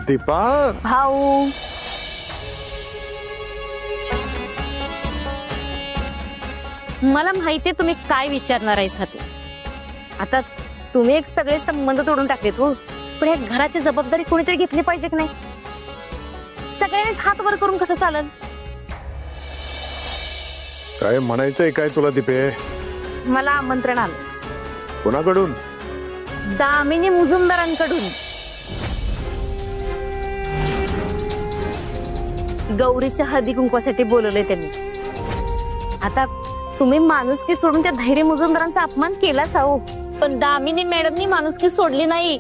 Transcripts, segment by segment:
दीपा भाऊ, मला माहितीये तुम्ही काय विचारणार आहे ते. आता तुम्ही एक सगळे संबंध तोडून टाकलेत हो, पण या घराची जबाबदारी कोणीतरी घेतली पाहिजे की नाही? सगळ्यांनीच हात वर करून कसं चालेल? काय म्हणायचंय काय तुला दीपे? मला आमंत्रण आलं. कोणाकडून? दामिनी मुजुमदारांकडून. गौरीच्या हळदी कुंकवासाठी बोलवले त्यांनी. आता तुम्ही माणुसकी सोडून त्या धैर्य मुजुमदारांचा अपमान केलाच आहो, पण दामिनी मॅडमनी माणुसकी सोडली नाही.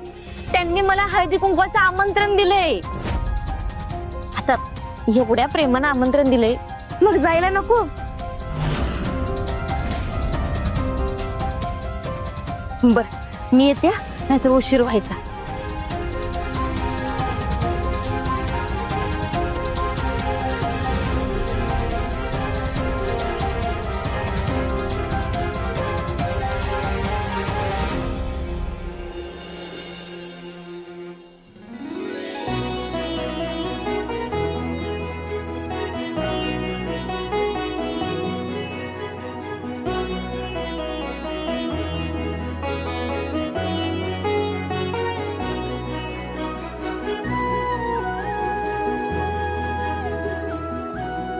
त्यांनी मला हळदी कुंकवाचं आमंत्रण दिले. आता एवढ्या प्रेमानं आमंत्रण दिले, मग जायला नको? बर, मी येते, नाहीतर उशीर व्हायचा.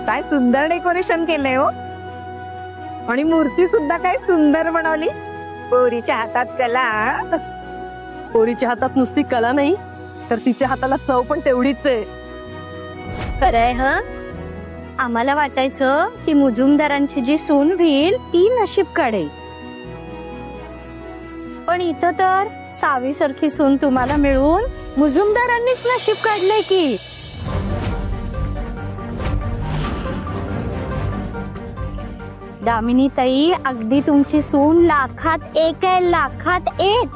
काय सुंदर डेकोरेशन केलंय हो, आणि मूर्ती सुद्धा काय सुंदर बनवली. पोरीच्या हातात कला. पोरीच्या हातात नुसती कला नाही, तर तिच्या हाताला चव पण तेवढीच आहे. खरंय ह. आम्हाला वाटायचं की मुजुमदारांची जी सून होईल ती नशीब काढेल, पण इथं तर सावीसारखी सून तुम्हाला मिळून मुजुमदारांनीच नशीब काढलंय की. दामिनी ताई, अगदी तुमची सून लाखात एक आहे, लाखात एक.